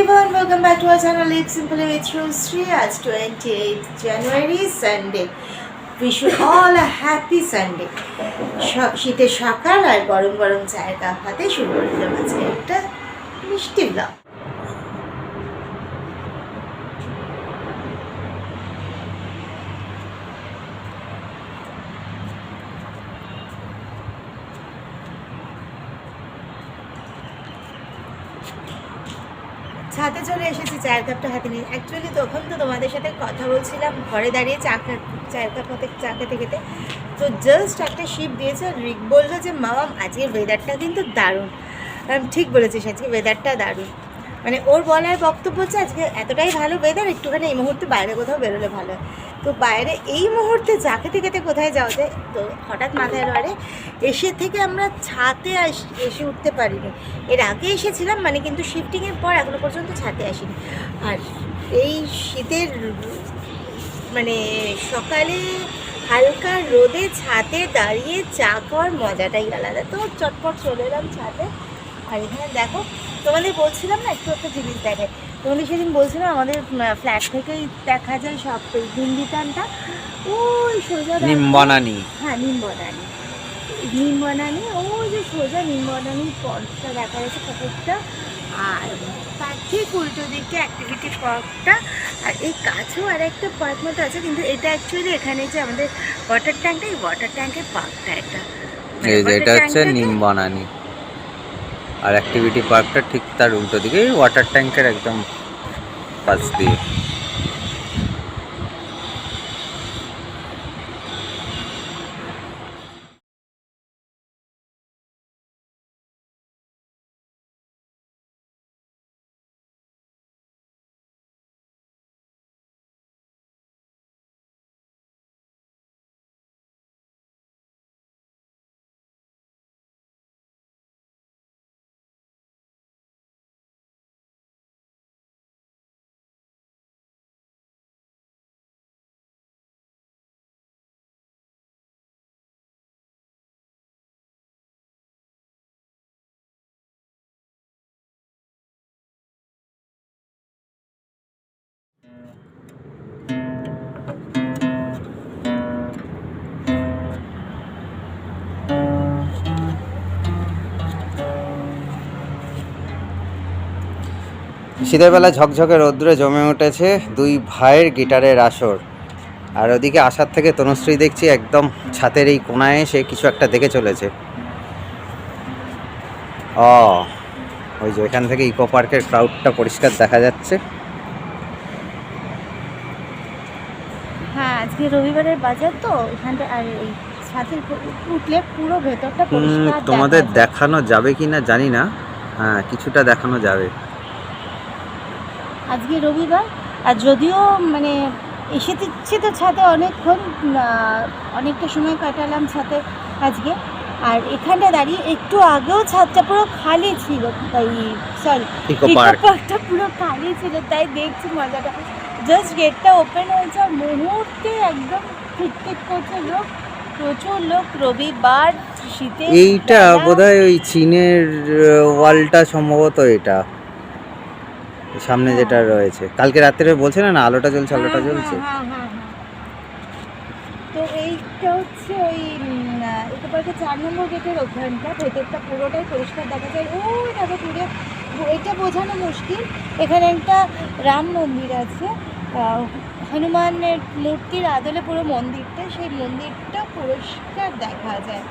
everyone, welcome back to our channel Live Simply with Shree. It's 28th January, Sunday. Wish you all a happy Sunday. শীতের সকাল আর গরম গরম চায়ের cup হাতে শুরু করে দিলাম আজকে একটা মিষ্টি ব্লগ। ছাদে চলে এসেছি চায়ের কাপটা হাতে নিয়ে। অ্যাকচুয়ালি তখন তো তোমাদের সাথে কথা বলছিলাম ঘরে দাঁড়িয়ে চায়ের কাপ হাতে চা খেতে খেতে, তো জাস্ট একটা শিপ দিয়েছে আর রিক বললো যে মামাম আজকের ওয়েদারটা কিন্তু দারুণ। ঠিক বলেছিস, আজকে ওয়েদারটা দারুণ। মানে ওর বলার বক্তব্য হচ্ছে আজকে এতটাই ভালো ওয়েদার, একটুখানি এই মুহূর্তে বাইরে কোথাও বেরোলে ভালো হয়। তো বাইরে এই মুহূর্তে চা খেতে খেতে কোথায় যাওয়া যায়, তো হঠাৎ মাথায় এলো এসে থেকে আমরা ছাদে এসে উঠতে পারিনি। এর আগে এসেছিলাম মানে, কিন্তু শিফটিংয়ের পর এখনো পর্যন্ত ছাদে আসিনি। আর এই শীতের মানে সকালে হালকা রোদে ছাদে দাঁড়িয়ে চা খাওয়ার মজাটাই আলাদা। তো চটপট চলে এলাম ছাদে। আর এখানে দেখো, তোমাদের বলছিলাম না একটু একটা জিনিস দেখে, তোমাদের সেদিন বলছিলাম আমাদের ফ্ল্যাট থেকেই দেখা যায় সব নিমবিতানটা, ওই সোজা নিমবনানি। হ্যাঁ নিমবনানি, ওই যে সোজা নিমবনানির পথটা দেখা যাচ্ছে, পুকুরটা, আর তার ঠিক উল্টো দিকে অ্যাক্টিভিটি পার্কটা। আর এই কাছেও আর একটা পার্ক মতো আছে, কিন্তু এটা অ্যাকচুয়ালি এখানে যে আমাদের ওয়াটার ট্যাঙ্কটা, এই ওয়াটার ট্যাঙ্কের পার্কটা এটা হচ্ছে নিমবনানি, আর অ্যাক্টিভিটি পার্কটা ঠিক তার উল্টো দিকে ওয়াটার ট্যাঙ্কের একদম পাশ দিয়ে। শীতের বেলা ঝকঝকে রৌদ্রে জমে উঠেছে দুই ভাইয়ের গিটারের আসর। আর ওদিকে আসার থেকে তনুশ্রী দেখছি একদম ছাতের এই কোনায় এসে কিছু একটা দেখে চলেছে। ওই যে এখান থেকে ইকো পার্কের ক্রাউডটা পরিষ্কার দেখা যাচ্ছে। হ্যাঁ, আজকে রবিবারের বাজার তো এখানটা, আর এই ছাদে উঠলে পুরো ভেতরটা পরিষ্কার। তোমাদের দেখানো যাবে কি না জানি না, হ্যাঁ কিছুটা দেখানো যাবে। আজকে রবিবার, আর যদিও মানে এসেছি তো ছাদে অনেকক্ষণ, অনেকটা সময় কাটালাম ছাদে আজকে। আর এখানটা দাঁড়িয়ে একটু আগেও ছাদটা পুরো খালি ছিল, তাই ইকো পার্কটা পুরো খালি ছিল, তাই দেখছি মজাটা। জাস্ট গেটটা ওপেন হয়েছে আর মুহূর্তে একদম ঠিক করছে লোক, প্রচুর লোক। রবিবার শীতে, এইটা বোধহয় ওই চীনের ওয়ালটা সম্ভবত, এটা সামনে যেটা রয়েছে। কালকে রাত্রে বলছে না আলোটা জ্বলছে, আলোটা জ্বলছে। তো এইটা হচ্ছে ওই ইকো পার্কের 4 নম্বর গেটের ওখানটা, ভেতরটা পুরোটাই পরিষ্কার দেখা যায়। ওই দেখো দূরে, এটা বোঝানো মুশকিল। এখানে একটা রাম মন্দির আছে, হনুমানের মূর্তির আদলে পুরো মন্দিরটা, সেই মন্দিরটা পরিষ্কার দেখা যায়।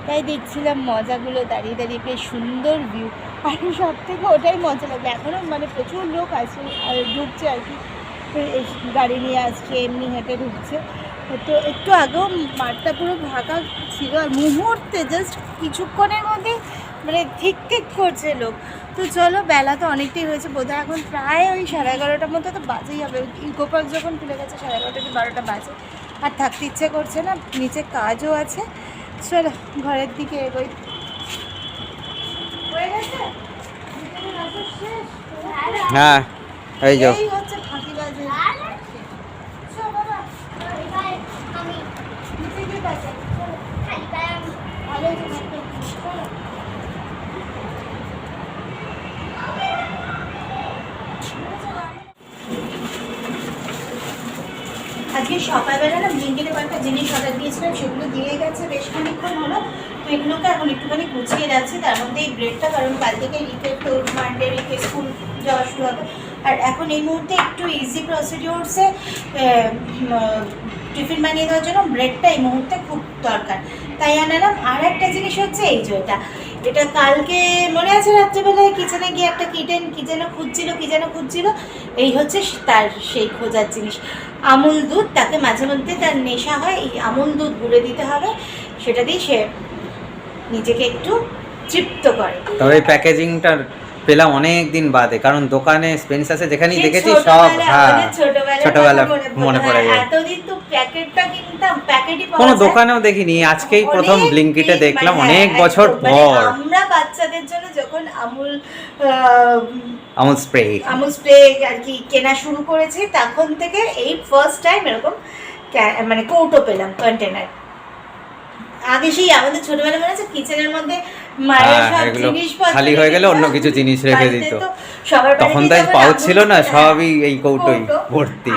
তাই দেখছিলাম মজাগুলো, দাঁড়িয়ে দাঁড়িয়ে বেশ সুন্দর ভিউ। আর সব থেকে ওটাই মজা লাগবে, এখনও মানে প্রচুর লোক আছে আর ঢুকছে আর কি, গাড়ি নিয়ে আসছে, এমনি হেঁটে ঢুকছে। তো একটু আগেও মাঠটা পুরো ফাঁকা ছিল, আর মুহূর্তে জাস্ট কিছুক্ষণের মধ্যে মানে ঠিক করছে লোক। তো চলো, বেলা তো অনেকটাই হয়েছে, বোধহয় এখন প্রায় ওই 11:30টার মতো তো বাজেই হবে। ইকো পার্ক যখন খুলে গেছে 11:30 কি 12টা বাজে। আর থাকতে ইচ্ছে করছে না, নিচে কাজও আছে। চলো ঘরের দিকে এগোই। হ্যাঁ এই যে হচ্ছে ফাঁকিবাজি। সকালবেলা না ব্লিঙ্কিটে কয়েকটা জিনিস অর্ডার দিয়েছিলাম, সেগুলো দিয়ে গেছে বেশ খানিকক্ষণ হলো। তো এগুলোকে এখন একটুখানি গুছিয়ে যাচ্ছি, তার মধ্যে এই ব্রেডটা, কারণ কাল থেকে রিকে তো মানডে রিকে স্কুল যাওয়া শুরু হবে। আর এখন এই মুহূর্তে একটু ইজি প্রসিডিওরসে টিফিন বানিয়ে দেওয়ার জন্য ব্রেডটা এই মুহূর্তে খুব দরকার, তাই আনালাম। আর একটা জিনিস হচ্ছে এই যে এটা কালকে মনে আছে রাত্রেবেলায় কিচেনে গিয়ে একটা কিটেন কি যেন খুঁজছিল, এই হচ্ছে তার সেই খোঁজার জিনিস, আমুল দুধ। তাকে মাঝে মধ্যে তার নেশা হয়, এই আমুল দুধ গুলে দিতে হবে, সেটা দিয়ে সে নিজেকে একটু তৃপ্ত করে। তবে প্যাকেজিংটা পেলাম অনেক দিন বাদে, কারণ দোকানে স্পেন্সার্সে যেখানেই দেখেছি সব ছোটবেলা মনে পড়ে যায়। এতদিন তো প্যাকেটটা কিনতাম, প্যাকেটই পাওয়া কোনো যায়। দোকানেও দেখিনি, আজকেই প্রথম ব্লিঙ্কিটে দেখলাম, অনেক হ্যাঁ, বছর পর। আমরা বাচ্চাদের জন্য যখন আমুল স্প্রে আর কি কেনা শুরু করেছি, তখন থেকে এই ফার্স্ট টাইম এরকম মানে কৌটো পেলাম, কন্টেনার। আগে সেই আমাদের ছোটবেলা মনে আছে কিচেনের মধ্যে মায়ের সব জিনিসপত্র খালি হয়ে গেলে অন্য কিছু জিনিস রেখে দিত, সবার তখন তাই পাউচ ছিল না, সবই এই কৌটোই ভর্তি।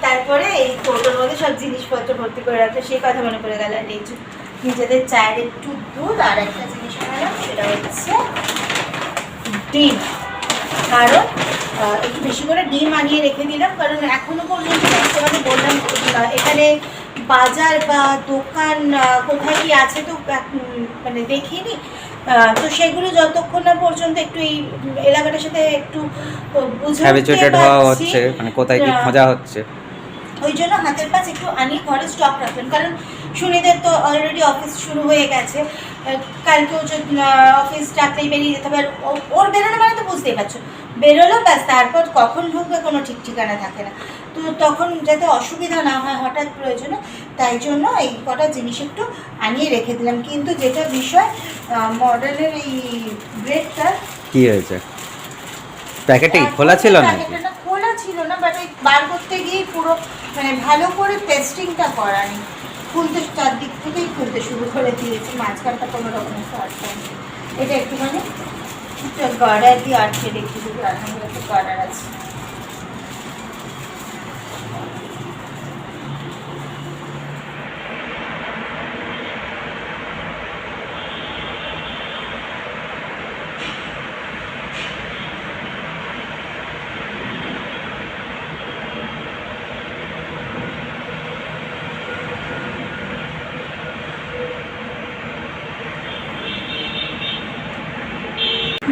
তারপরে এই কৌটোর মধ্যে সব জিনিসপত্র ভর্তি করে রাখলে সেই কথা মনে পড়ে গেল। আর এই নিজেদের চায়ের একটু দুধ, আর একটা জিনিস আনালাম, সেটা হচ্ছে ডিম। কারণ একটু বেশি করে ডিম আনিয়ে রেখে দিলাম, কারণ এখনো পর্যন্ত তোমাদের বললাম এখানে বাজার বা দোকান কোথায় কি আছে তো মানে দেখিনি। তো সেগুলো যতক্ষণ না পর্যন্ত একটু এই এলাকাটার সাথে একটু হ্যাবিচুয়েটেড হওয়া হচ্ছে, মানে কোথায় কি খোঁজা হচ্ছে, ওই জন্য হাতের কাছে একটু আনি ঘরে স্টক রাখবেন। কারণ সুনিদের তো অলরেডি অফিস শুরু হয়ে গেছে, কালকেও অফিস ডাকলেই বেরিয়ে যেতে হবে। ওর বেরোনো মানে তো বুঝতেই পারছো, বেরোলো ব্যাস, তারপর কখন ঢুকবে কোনো ঠিক ঠিকানা থাকে না। তো তখন যাতে অসুবিধা না হয় হঠাৎ প্রয়োজনে, তাই জন্য এই কটা জিনিস একটু আনিয়ে রেখে দিলাম। কিন্তু যেটা বিষয়, মডেলের এই ব্রেডটা কি হয়েছে, প্যাকেটেই খোলা ছিল না? খোলা ছিল না, বাট এই বার করতে গিয়ে পুরো মানে ভালো করে টেস্টিংটা করা নেই, খুলতে চারদিক থেকেই খুলতে শুরু করে দিয়েছি, মাঝখানটা কোনো রকমের আটকে। এটা একটুখানি গার্ডার দিয়ে আটকে রেখে দিবি, আলহামদুলিল্লাহ একটা গার্ডার আছে।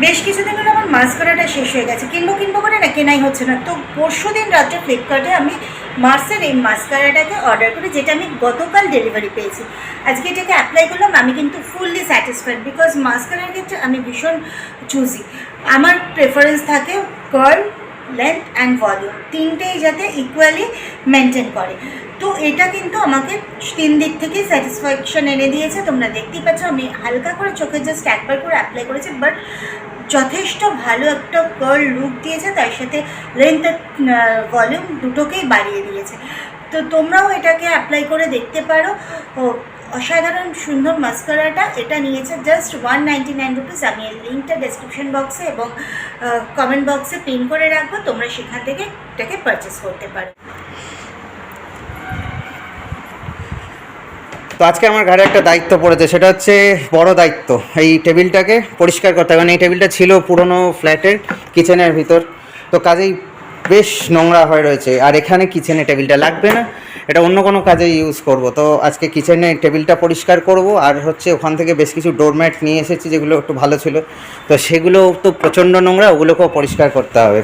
বেশ কিছুদিন ধরে আমার মাস্কারাটা শেষ হয়ে গেছে, কিনবো করে না, কেনাই হচ্ছে না। তো পরশু দিন রাত্রে ফ্লিপকার্টে আমি মার্সের এই মাস্কারাটাকে অর্ডার করি, যেটা আমি গতকাল ডেলিভারি পেয়েছি। আজকে এটাকে অ্যাপ্লাই করলাম, আমি কিন্তু ফুললি স্যাটিসফাইড, বিকজ মাস্কারার ক্ষেত্রে আমি ভীষণ চুজি। আমার প্রেফারেন্স থাকে কার্ল, লেন্থ অ্যান্ড ভলিউম, তিনটেই যাতে ইকুয়ালি মেনটেন করে। তো এটা কিন্তু আমাকে 3 দিক থেকেই স্যাটিসফ্যাকশন এনে দিয়েছে। তোমরা দেখতেই পাচ্ছ, আমি হালকা করে চোখে জাস্ট একবার করে অ্যাপ্লাই করেছি, বাট যথেষ্ট ভালো একটা কার্ল লুক দিয়েছে, তার সাথে লেন্থ ভলিউম দুটোকেই বাড়িয়ে দিয়েছে। তো তোমরাও এটাকে অ্যাপ্লাই করে দেখতে পারো। অসাধারণ সুন্দর মাস্কারাটা। এটা নিয়েছে জাস্ট 199 রুপিস। আমি এর লিঙ্কটা ডেসক্রিপশন বক্সে এবং কমেন্ট বক্সে পিন করে রাখবো, তোমরা সেখান থেকে এটাকে পারচেস করতে পারো। তো আজকে আমার ঘরে একটা দায়িত্ব পড়েছে, সেটা হচ্ছে বড় দায়িত্ব, এই টেবিলটাকে পরিষ্কার করতে হবে। কারণ এই টেবিলটা ছিল পুরনো ফ্ল্যাটের কিচেনের ভিতর, তো কাজেই বেশ নোংরা হয়ে রয়েছে। আর এখানে কিচেনে টেবিলটা লাগবে না, এটা অন্য কোনো কাজে ইউজ করব। তো আজকে কিচেনে টেবিলটা পরিষ্কার করব। আর হচ্ছে ওখান থেকে বেশ কিছু ডোরম্যাট নিয়ে এসেছি, যেগুলো একটু ভালো ছিল, তো সেগুলো তো প্রচণ্ড নোংরা, ওগুলোকেও পরিষ্কার করতে হবে।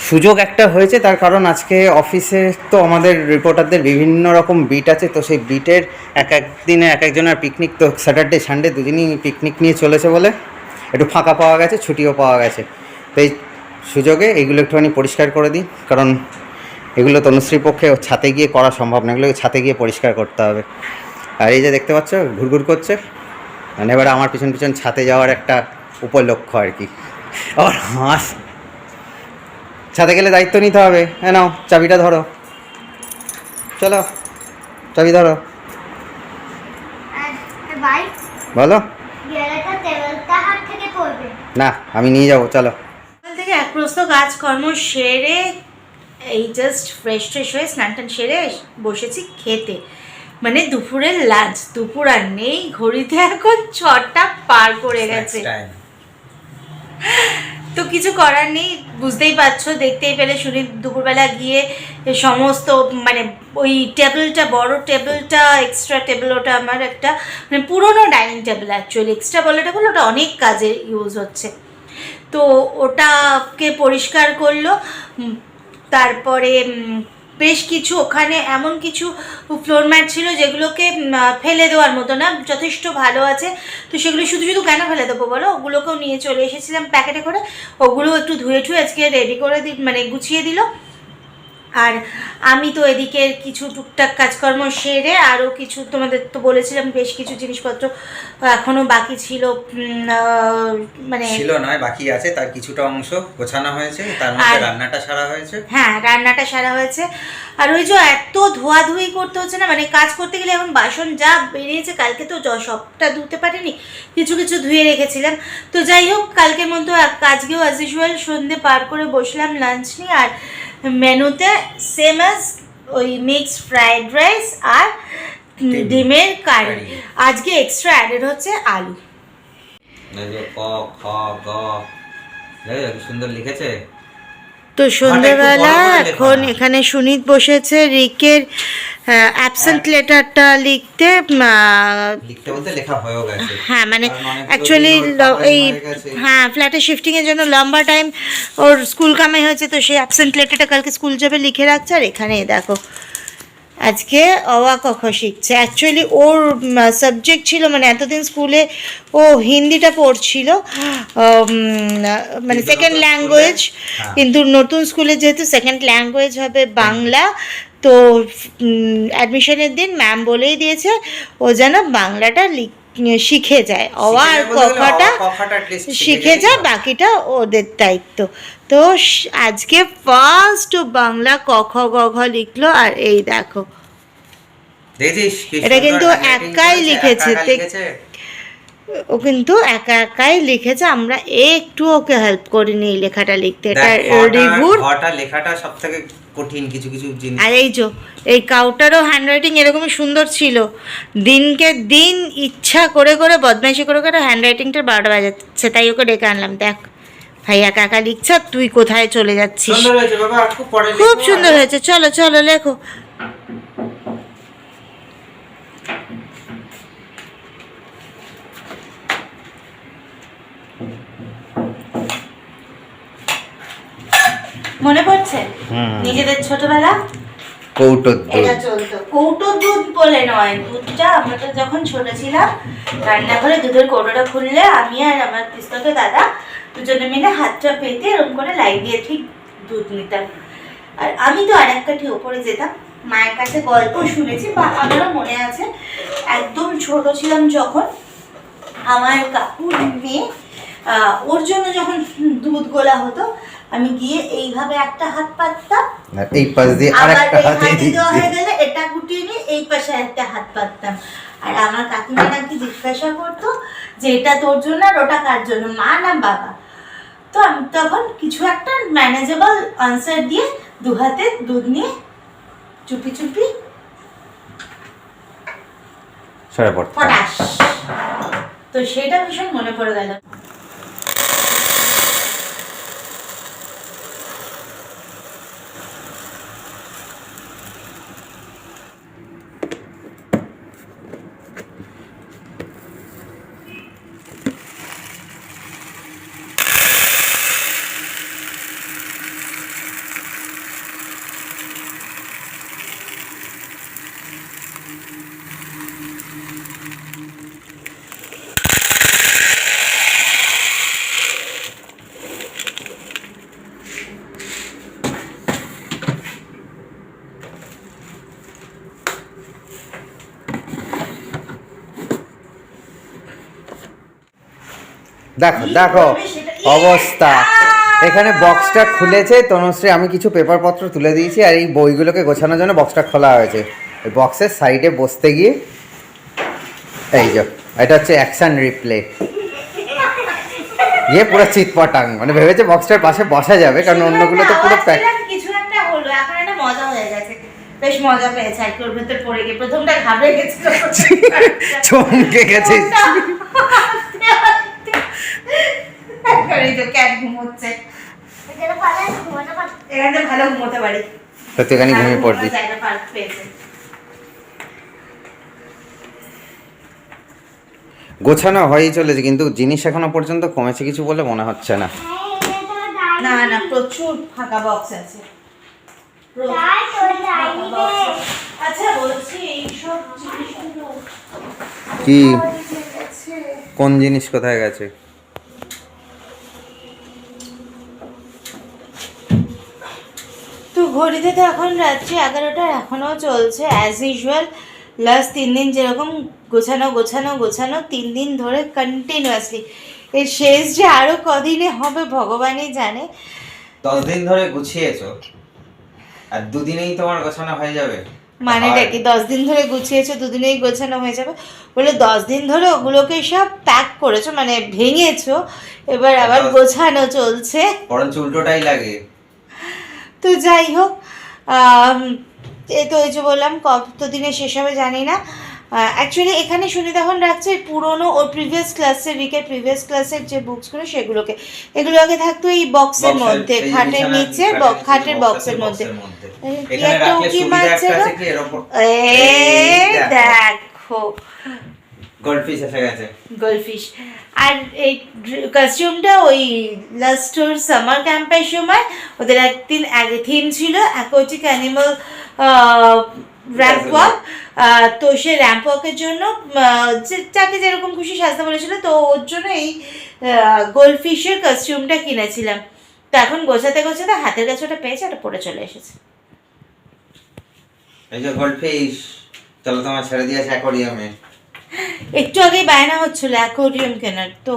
সুযোগ একটা হয়েছে, তার কারণ আজকে অফিসে তো আমাদের রিপোর্টারদের বিভিন্ন রকম বিট আছে, তো সেই বিটের এক দিনে এক একজনের পিকনিক, তো স্যাটারডে সানডে দুদিনই পিকনিক নিয়ে চলেছে বলে একটু ফাঁকা পাওয়া গেছে, ছুটিও পাওয়া গেছে। তো এই সুযোগে এগুলো একটুখানি পরিষ্কার করে দিই, কারণ এগুলো তনুশ্রীর পক্ষে ছাতে গিয়ে করা সম্ভব না, এগুলোকে ছাতে গিয়ে পরিষ্কার করতে হবে। আর এই যে দেখতে পাচ্ছ ঘুরঘুর করছে, মানে এবার আমার পিছন পিছন ছাতে যাওয়ার একটা উপলক্ষ্য আর কি। আর হাঁস, ছাদে গেলে দায়িত্ব নিতে হবে। হ্যাঁ, নাও চাবিটা ধরো, চলো চাবি ধরো, বলো। না, আমি নিয়ে যাবো, চলো। থেকে এক প্রস্ত কাজকর্ম সেরে এই জাস্ট ফ্রেশ হয়ে স্নান টান সেরে বসেছি খেতে, মানে দুপুরের লাঞ্চ। দুপুর আর নেই, ঘড়িতে এখন 6টা পার করে গেছে। তো কিছু করার নেই, বুঝতেই পারছো, দেখতেই পেলে শুনি দুপুরবেলা গিয়ে সমস্ত মানে ওই টেবিলটা, বড় টেবিলটা, এক্সট্রা টেবিল, ওটা আমার একটা মানে পুরোনো ডাইনিং টেবিল অ্যাকচুয়ালি, এক্সট্রা বলাটা বলে ওটা অনেক কাজে ইউজ হচ্ছে। তো ওটাকে পরিষ্কার করলো, তারপরে বেশ কিছু ওখানে এমন কিছু ফ্লোর ম্যাট ছিল যেগুলোকে ফেলে দেওয়ার মতো না, যথেষ্ট ভালো আছে। তো সেগুলো শুধু শুধু কেন ফেলে দেবো বলো, ওগুলোকেও নিয়ে চলে এসেছিলাম প্যাকেটে করে, ওগুলো একটু ধুয়ে আজকে রেডি করে মানে গুছিয়ে দিল। আর আমি তো এদিকে কিছু টুকটাক কাজকর্ম সেরে আরও কিছু, তোমাদের তো বলেছিলাম বেশ কিছু জিনিসপত্র এখনও বাকি ছিল, মানে ছিল নয় বাকি আছে, তার কিছুটা অংশ গোছানো হয়েছে, তার মধ্যে রান্নাটা সারা হয়েছে। হ্যাঁ, রান্নাটা সারা হয়েছে। আর ওই যে এত ধোয়াধুয়ি করতে হচ্ছে না, মানে কাজ করতে গেলে এখন বাসন যা বেরিয়েছে, কালকে তো সবটা ধুতে পারিনি, কিছু কিছু ধুয়ে রেখেছিলাম। তো যাই হোক, কালকের মতো আজকেও অ্যাজ ইউজুয়াল সন্ধে পার করে বসলাম লাঞ্চ নিয়ে। আর মেনুতে সেম অ্যাজ ওই মিক্সড ফ্রাইড রাইস আর ডিমের কারি। আজকে এক্সট্রা অ্যাডেড হচ্ছে আলু। সুন্দর লিখেছে। তো সন্ধ্যেবেলা এখন এখানে সুনীত বসেছে রিকের অ্যাবসেন্ট লেটারটা লিখতে বলতে লেখা হয়েও গেছে। হ্যাঁ, মানে অ্যাকচুয়ালি এই হ্যাঁ ফ্ল্যাটে শিফটিংয়ের জন্য লম্বা টাইম ওর স্কুল কামাই হয়েছে, তো সেই অ্যাবসেন্ট লেটারটা কালকে স্কুল যাবে লিখে রাখছে। আর এখানে দেখো আজকে অ আ ক খ শিখছে। অ্যাকচুয়ালি ওর সাবজেক্ট ছিল, মানে এতদিন স্কুলে ও হিন্দিটা পড়ছিল মানে সেকেন্ড ল্যাঙ্গুয়েজ, কিন্তু নতুন স্কুলে যেহেতু সেকেন্ড ল্যাঙ্গুয়েজ হবে বাংলা, তো অ্যাডমিশনের দিন ম্যাম বলেই দিয়েছে ও যেন বাংলাটা শিখে যায়, অ আর ক খটা শিখে যায়, বাকিটা ওদের দায়িত্ব। তো আজকে ফার্স্ট বাংলা ক খ গ ঘ লিখলো। আর এই দেখো এটা কিন্তু একাই লিখেছে, ও কিন্তু একাই লিখেছে, আমরা একটু ওকে হেল্প করিনি এই লেখাটা লিখতে। এটা রিভিউর লেখাটা সবথেকে কঠিন কিছু জিনিস। আর এই কাউটারও হ্যান্ডরাইটিং এরকমই সুন্দর ছিল, দিনকে দিন ইচ্ছা করে বদমাইশি করে হ্যান্ডরাইটিংটার 12টা বাজাচ্ছে, তাই ওকে ডেকে আনলাম। দেখ ভাই একা লিখছ, তুই কোথায় চলে যাচ্ছিস। খুব সুন্দর হয়েছে, চলো চলো লেখো। মনে পড়ছে নিজেদের ছোটবেলা কৌটোর দুধ বলে নয়, দুধটা আমরা তো যখন ছোট ছিলাম রান্নাঘরে দুধের কৌটোটা খুললে আমি আর আমার পিস্তত দাদা দুজনে মিলে হাতটা পেতে এরকম করে লাইট দিয়ে ঠিক দুধ নিতাম। আর আমি তো আর এক কাঠি ওপরে যেতাম, মায়ের কাছে গল্প শুনেছি বা আমারও মনে আছে, একদম ছোট ছিলাম যখন আমার কাকুর মেয়ে ওর জন্য যখন দুধ গোলা হতো, আমি গিয়ে এইভাবে একটা হাত পাততাম, এই পাশ দিয়ে আরেকটা হাত হয়ে গেলে এটা গুটিয়ে নিয়ে এই পাশে একটা হাত পাততাম। আর আমার কাকিমা নাকি জিজ্ঞাসা করতো যে এটা তোর জন্য আর ওটা কার জন্য, মা না বাবা। তো আমি তখন কিছু একটা ম্যানেজেবল আনসার দিয়ে দু হাতে দুধ নিয়ে চুপি ফটাস। তো সেটা ভীষণ মনে পড়ে গেল। দেখো অবস্থা। এখানে বক্সটা খুলেছে তনুশ্রী, আমি কিছু পেপারপত্র তুলে দিয়েছি, আর এই বইগুলোকে গোছানোর জন্য বক্সটা খোলা হয়েছে। এই বক্সের সাইডে বসতে গিয়ে এই যে এটা হচ্ছে অ্যাকশন রিপ্লে, পুরো চিৎপটাং, মানে ভেবেছে বক্সটার পাশে বসা যাবে, কারণ অন্যগুলো তো পুরো প্যাক। কিছু একটা হলো মজা হয়ে গেছে, বেশ মজা পেয়েছে আর কি ওর ভেতর পড়ে গিয়ে। প্রথমটা ঘাবড়ে গেছিল, চমকে গেছে। এই তো ক্যাট ঘুমোচ্ছে, এখানে ভালো ঘুমোতে পারি। সত্যি এখানে ঘুমিয়ে পড়বি। জায়গা পার্ক পেয়েছে। গোছানো হয়েই চলেছে, কিন্তু জিনিস এখনো পর্যন্ত কমেছে কিছু বলে মনে হচ্ছে না। না না, প্রচুর ফাঁকা বক্স আছে। আচ্ছা বলছি, এইসব জিনিসগুলো কি আছে। কোন জিনিস কোথায় গেছে? তো ঘড়িতে তো এখন রাত্রি 11টা, এখনও চলছে অ্যাজ ইউজুয়াল। লাস্ট 3 দিন যেরকম গোছানো গোছানো গোছানো, 3 দিন ধরে কন্টিনিউয়াসলি। এর শেষ যে আরও কদিনে হবে ভগবানই জানে। 10 দিন ধরে গুছিয়েছো আর দুদিনেই তোমার গোছানো হয়ে যাবে? মানেটা কি 10 দিন ধরে গুছিয়েছো, দুদিনেই গোছানো হয়ে যাবে? বলে 10 দিন ধরে ওগুলোকে সব প্যাক করেছো, মানে ভেঙেছো, এবার আবার গোছানো চলছে। বরঞ্চ উল্টোটাই লাগে। তো যাই হোক, এই তো ওই যে বললাম কতদিনে শেষ হবে জানি না। অ্যাকচুয়ালি এখানে সুনিতা এখন রাখছে পুরোনো ওর প্রিভিয়াস ক্লাসের, রিকের প্রিভিয়াস ক্লাসের যে বুকসগুলো সেগুলো, এগুলো আগে থাকতো এই বক্সের মধ্যে, খাটের নিচে, খাটের বক্সের মধ্যে। কি মারছে দেখো, গোল্ডফিশ এসে গেছে। গোল্ডফিশ। আর এই কস্টিউমটা ওই লাস্টোর সামার ক্যাম্পের সময় ওদের একদিন আগে থিম ছিল অ্যাকোয়াটিক অ্যানিমাল র্যাম্প ওয়াক। তো সে র্যাম্প ওয়াকের জন্য যাকে যেরকম খুশি সাজতে বলেছিল, তো ওর জন্য এই গোল্ডফিশের কস্টিউমটা কিনেছিলাম। তো এখন গোছাতে গোছাতে হাতের কাছে ওটা পেয়েছে, ওটা পরে চলে এসেছে। এই যে গোল্ডফিশ, চলো তোমার ছেড়ে দিয়েছে অ্যাকোয়ারিয়ামে। একটু আগেই বায়না হচ্ছিল অ্যাকোয়ারিয়াম কেনার। তো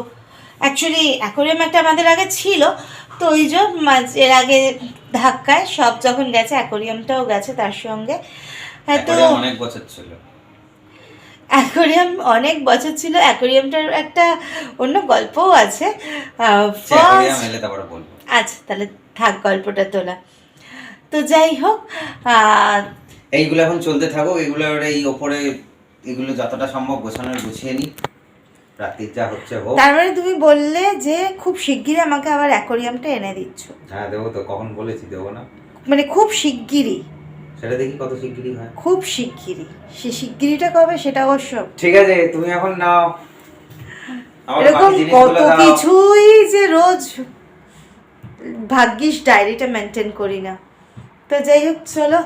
অ্যাকচুয়ালি অ্যাকোয়ারিয়াম একটা আমাদের আগে ছিল, তো ওই যে এর আগে ধাক্কায় সব যখন গেছে অ্যাকোয়ারিয়ামটাও গেছে তার সঙ্গে। হ্যাঁ, তো অনেক বছর ছিল অ্যাকোয়ারিয়াম, অনেক বছর ছিল। অ্যাকোয়ারিয়ামটার একটা অন্য গল্পও আছে। আচ্ছা তাহলে থাক গল্পটা তোলা। তো যাই হোক, এইগুলো এখন চলতে থাকুক, এগুলো এই ওপরে এগুলো যতটা সম্ভব গোছানোর গুছিয়ে নি, রাত্রির যা হচ্ছে হোক। তার মানে তুমি বললে যে খুব শিগগিরই আমাকে আবার অ্যাকোয়ারিয়ামটা এনে দিচ্ছ? হ্যাঁ দেবো তো, কখন বলেছি দেবো না? মানে খুব শিগগিরই? সেটা দেখি কত শিগগিরই হয়। খুব শিগগিরই, সে শিগগিরিটা কবে সেটা অবশ্য ঠিক আছে, তুমি এখন নাও। এরকম কত কিছুই যে রোজ, ভাগ্যিস ডায়েরিটা মেনটেন করি না। তো যাই হোক, চলো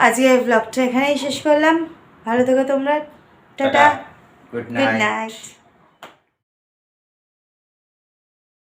আজকে ব্লগটা এখানেই শেষ করলাম। ভালো থেকো তোমরা, টাটা, গুড গুড নাইট।